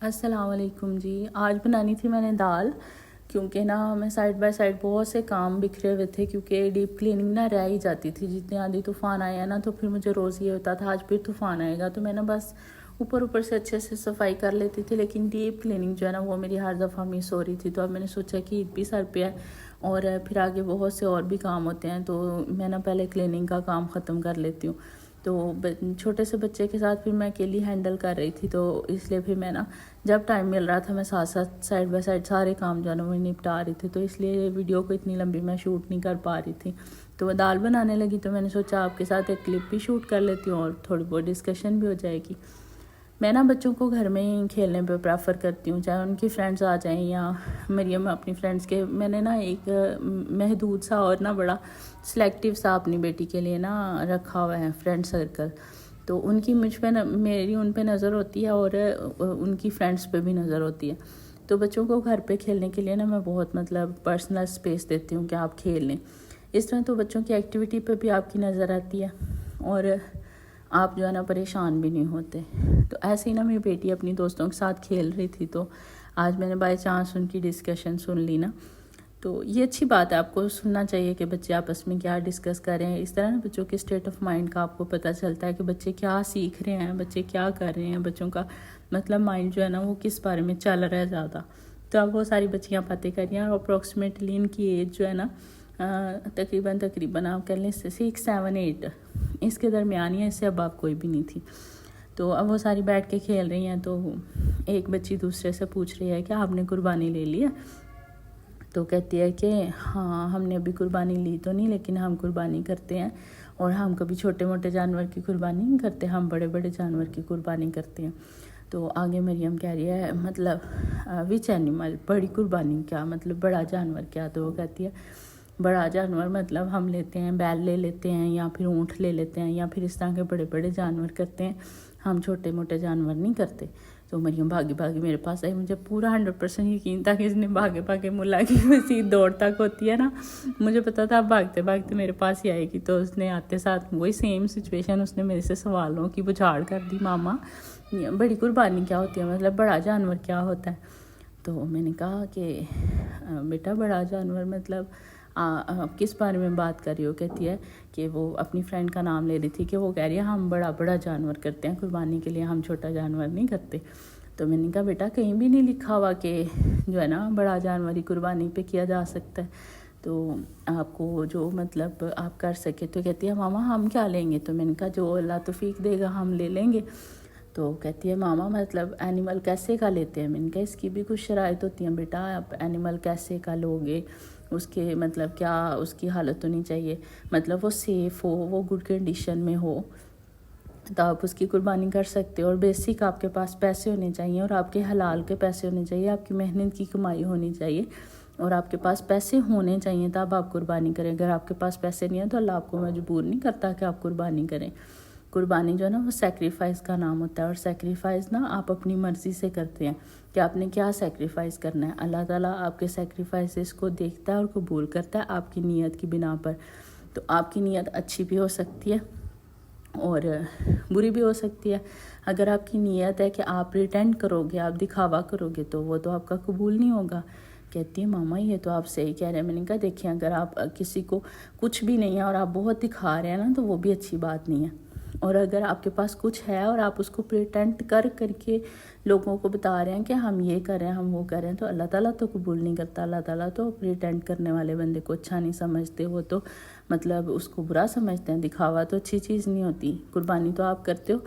السلام علیکم جی. آج بنانی تھی میں نے دال، کیونکہ نا میں سائڈ بائی سائڈ بہت سے کام بکھرے ہوئے تھے، کیونکہ ڈیپ کلیننگ نا رہ ہی جاتی تھی. جتنے آندھی طوفان آیا نا تو پھر مجھے روز یہ ہوتا تھا آج پھر طوفان آئے گا، تو میں نا بس اوپر سے اچھے سے صفائی کر لیتی تھی، لیکن ڈیپ کلیننگ جو ہے نا وہ میری ہر دفعہ مس ہو رہی تھی. تو اب میں نے سوچا کہ عید بھی سر پہ ہے اور پھر آگے بہت سے اور بھی کام ہوتے ہیں، تو میں نا پہلے کلیننگ کا کام ختم کر لیتی ہوں. تو چھوٹے سے بچے کے ساتھ پھر میں اکیلی ہینڈل کر رہی تھی، تو اس لیے پھر میں نا جب ٹائم مل رہا تھا میں ساتھ ساتھ سائڈ بائی سائڈ سارے کام جو ہے نا وہ نپٹا رہی تھی. تو اس لیے ویڈیو کو اتنی لمبی میں شوٹ نہیں کر پا رہی تھی. تو وہ دال بنانے لگی تو میں نے سوچا آپ کے ساتھ ایک کلپ بھی شوٹ کر لیتی ہوں اور تھوڑی بہت ڈسکشن بھی ہو جائے گی. میں نا بچوں کو گھر میں ہی کھیلنے پہ پریفر کرتی ہوں، چاہے ان کی فرینڈز آ جائیں یا مریم اپنی فرینڈز کے. میں نے نا ایک محدود سا اور نا بڑا سلیکٹیو سا اپنی بیٹی کے لیے نا رکھا ہوا ہے فرینڈ سرکل. تو ان کی مجھ پہ میری ان پہ نظر ہوتی ہے اور ان کی فرینڈز پہ بھی نظر ہوتی ہے. تو بچوں کو گھر پہ کھیلنے کے لیے نا میں بہت پرسنل اسپیس دیتی ہوں کہ آپ کھیل لیں. اس طرح تو بچوں کی ایکٹیویٹی پہ بھی آپ کی نظر آتی ہے اور آپ جو ہے نا پریشان بھی نہیں ہوتے. تو ایسے ہی نا میری بیٹی اپنی دوستوں کے ساتھ کھیل رہی تھی، تو آج میں نے بائی چانس ان کی ڈسکشن سن لی نا. تو یہ اچھی بات ہے، آپ کو سننا چاہیے کہ بچے آپس میں کیا ڈسکس کر رہے ہیں. اس طرح نا بچوں کے اسٹیٹ آف مائنڈ کا آپ کو پتہ چلتا ہے کہ بچے کیا سیکھ رہے ہیں، بچے کیا کر رہے ہیں، بچوں کا مائنڈ جو ہے نا وہ کس بارے میں چل رہا ہے زیادہ. تو اب وہ ساری بچیاں باتیں کر رہی ہیں اور اپروکسیمیٹلی ان کی ایج جو ہے نا تقریباً آپ کر لیں 6 7 8 اس کے درمیان ہی ہے، اس سے اب آپ کوئی بھی نہیں تھی. تو اب وہ ساری بیٹھ کے کھیل رہی ہیں. تو ایک بچی دوسرے سے پوچھ رہی ہے کہ آپ نے قربانی لے لی ہے؟ تو کہتی ہے کہ ہاں ہم نے ابھی قربانی لی تو نہیں، لیکن ہم قربانی کرتے ہیں اور ہم کبھی چھوٹے موٹے جانور کی قربانی نہیں کرتے، ہم بڑے بڑے جانور کی قربانی کرتے ہیں. تو آگے مریم کہہ رہی ہے وچ اینیمل، بڑی قربانی کیا مطلب، بڑا جانور کیا؟ تو وہ کہتی ہے بڑا جانور مطلب ہم لیتے ہیں بیل لے لیتے ہیں یا پھر اونٹ لے لیتے ہیں یا پھر اس طرح کے بڑے بڑے جانور کرتے ہیں، ہم چھوٹے موٹے جانور نہیں کرتے. تو مریم بھاگی میرے پاس آئی. مجھے پورا 100% یقین تھا کہ اس نے بھاگے ملا کی مسیح دوڑ تک ہوتی ہے نا، مجھے پتا تھا اب بھاگتے میرے پاس ہی آئے گی. تو اس نے آتے ساتھ وہی سیم سچویشن اس نے میرے سے سوالوں کی بچھاڑ کر دی، ماما بڑی قربانی کیا ہوتی ہے، مطلب بڑا جانور کیا ہوتا ہے؟ تو میں نے کہا کہ بیٹا بڑا جانور مطلب کس بارے میں بات کر رہی ہو؟ کہتی ہے کہ وہ اپنی فرینڈ کا نام لے رہی تھی کہ وہ کہہ رہی ہے ہم بڑا جانور کرتے ہیں قربانی کے لیے، ہم چھوٹا جانور نہیں کرتے. تو میں نے کہا بیٹا کہیں بھی نہیں لکھا ہوا کہ جو ہے نا بڑا جانور ہی قربانی پہ کیا جا سکتا ہے، تو آپ کو جو مطلب آپ کر سکے. تو کہتی ہے ماما ہم کیا لیں گے؟ تو میں نے کہا جو اللہ توفیق دے گا ہم لے لیں گے. تو کہتی ہے ماما مطلب اینیمل کیسے کا لیتے ہیں؟ میں نے کہا اس کی بھی کچھ شرائط ہوتی ہیں بیٹا، آپ اینیمل کیسے کا لوگے، اس کے مطلب کیا اس کی حالت ہونی چاہیے، مطلب وہ سیف ہو، وہ گڈ کنڈیشن میں ہو تو آپ اس کی قربانی کر سکتے ہو. اور بیسک آپ کے پاس پیسے ہونے چاہیے اور آپ کے حلال کے پیسے ہونے چاہیے، آپ کی محنت کی کمائی ہونی چاہیے اور آپ کے پاس پیسے ہونے چاہیے تب آپ قربانی کریں. اگر آپ کے پاس پیسے نہیں ہیں تو اللہ آپ کو مجبور نہیں کرتا کہ آپ قربانی کریں. قربانی جو ہے نا وہ سیکریفائز کا نام ہوتا ہے، اور سیکریفائز نا آپ اپنی مرضی سے کرتے ہیں کہ آپ نے کیا سیکریفائز کرنا ہے. اللہ تعالیٰ آپ کے سیکریفائسز کو دیکھتا ہے اور قبول کرتا ہے آپ کی نیت کی بنا پر. تو آپ کی نیت اچھی بھی ہو سکتی ہے اور بری بھی ہو سکتی ہے. اگر آپ کی نیت ہے کہ آپ پریٹینڈ کرو گے، آپ دکھاوا کرو گے تو وہ تو آپ کا قبول نہیں ہوگا. کہتی ہے ماما یہ تو آپ صحیح کہہ رہے ہیں. میں نے کہا دیکھیں اگر آپ کسی کو کچھ بھی نہیں ہے اور آپ بہت دکھا رہے ہیں نا تو وہ بھی اچھی بات نہیں ہے، اور اگر آپ کے پاس کچھ ہے اور آپ اس کو پریٹینڈ کر کے لوگوں کو بتا رہے ہیں کہ ہم یہ کر رہے ہیں ہم وہ کر رہے ہیں تو اللہ تعالیٰ تو قبول نہیں کرتا. اللہ تعالیٰ تو پریٹینڈ کرنے والے بندے کو اچھا نہیں سمجھتے، وہ تو مطلب اس کو برا سمجھتے ہیں. دکھاوا تو اچھی چیز نہیں ہوتی. قربانی تو آپ کرتے ہو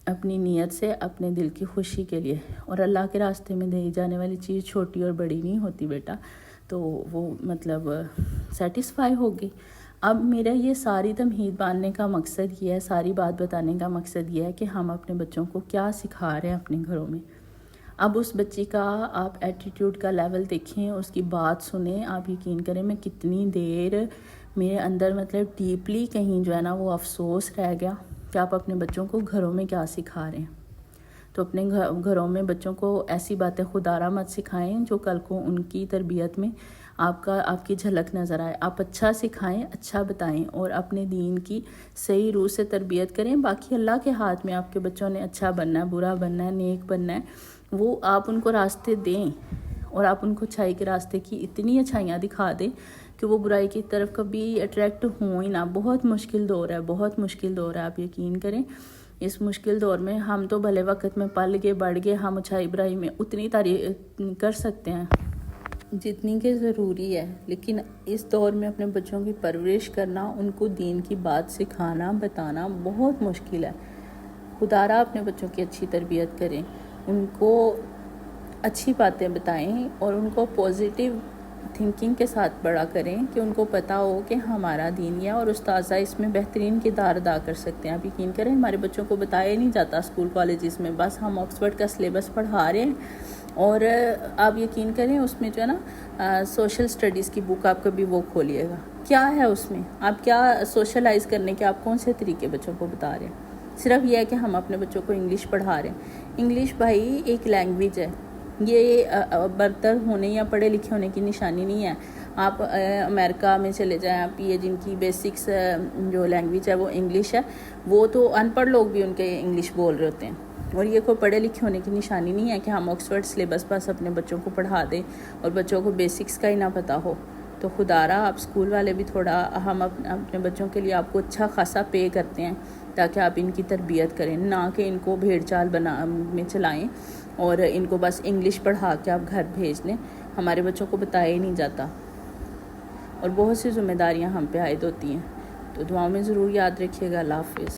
اپنی نیت سے، اپنے دل کی خوشی کے لیے، اور اللہ کے راستے میں دی جانے والی چیز چھوٹی اور بڑی نہیں ہوتی بیٹا، تو وہ مطلب سیٹسفائی ہوگی. اب میرا یہ ساری تمہید باندھنے کا مقصد یہ ہے، ساری بات بتانے کا مقصد یہ ہے کہ ہم اپنے بچوں کو کیا سکھا رہے ہیں اپنے گھروں میں. اب اس بچی کا آپ ایٹیٹیوڈ کا لیول دیکھیں، اس کی بات سنیں، آپ یقین کریں میں کتنی دیر میرے اندر مطلب ڈیپلی کہیں جو ہے نا وہ افسوس رہ گیا کہ آپ اپنے بچوں کو گھروں میں کیا سکھا رہے ہیں. تو اپنے گھروں میں بچوں کو ایسی باتیں خدا را مت سکھائیں جو کل کو ان کی تربیت میں آپ کی جھلک نظر آئے. آپ اچھا سکھائیں, اچھا بتائیں اور اپنے دین کی صحیح روح سے تربیت کریں. باقی اللہ کے ہاتھ میں, آپ کے بچوں نے اچھا بننا ہے, برا بننا ہے, نیک بننا ہے, وہ آپ ان کو راستے دیں اور آپ ان کو اچھائی کے راستے کی اتنی اچھائیاں دکھا دیں کہ وہ برائی کی طرف کبھی اٹریکٹ ہوں ہی نہ. بہت مشکل دور ہے, بہت مشکل دور ہے, آپ یقین کریں. اس مشکل دور میں ہم تو بھلے وقت میں پل گئے بڑھ گئے, ہم اچھائی برائی میں اتنی تعریف کر سکتے ہیں جتنی کہ ضروری ہے, لیکن اس دور میں اپنے بچوں کی پرورش کرنا, ان کو دین کی بات سکھانا بتانا بہت مشکل ہے. خدا را اپنے بچوں کی اچھی تربیت کریں, ان کو اچھی باتیں بتائیں اور ان کو پازیٹیو تھنکنگ کے ساتھ بڑا کریں کہ ان کو پتہ ہو کہ ہمارا دین ہے اور استاذہ اس میں بہترین کردار ادا کر سکتے ہیں. آپ یقین کریں ہمارے بچوں کو بتایا نہیں جاتا اسکول کالجز میں, بس ہم آکسفورڈ کا سلیبس پڑھا رہے ہیں. اور آپ یقین کریں اس میں جو ہے نا سوشل اسٹڈیز کی بک آپ کبھی وہ کھولیے گا, کیا ہے اس میں, آپ کیا سوشلائز کرنے کے آپ کون سے طریقے بچوں کو بتا رہے ہیں. صرف یہ ہے کہ ہم اپنے بچوں کو انگلش پڑھا رہے ہیں. انگلش بھائی ایک لینگویج ہے, یہ برتر ہونے یا پڑھے لکھے ہونے کی نشانی نہیں ہے. آپ امریکہ میں چلے جائیں, آپ یہ جن کی بیسکس جو لینگویج ہے وہ انگلش ہے, وہ تو ان پڑھ لوگ بھی ان کے انگلش بول رہے ہوتے ہیں. اور یہ کوئی پڑھے لکھے ہونے کی نشانی نہیں ہے کہ ہم آکسفورڈ سلیبس پاس اپنے بچوں کو پڑھا دیں اور بچوں کو بیسکس کا ہی نہ پتہ ہو. تو خدا را آپ اسکول والے بھی تھوڑا, ہم اپنے بچوں کے لیے آپ کو اچھا خاصا پے کرتے ہیں تاکہ آپ ان کی تربیت کریں, نہ کہ ان کو بھیڑ چال میں چلائیں اور ان کو بس انگلش پڑھا کے آپ گھر بھیج دیں. ہمارے بچوں کو بتایا ہی نہیں جاتا اور بہت سی ذمہ داریاں ہم پہ عائد ہوتی ہیں. تو دعاؤں میں ضرور یاد رکھیے گا. اللہ حافظ.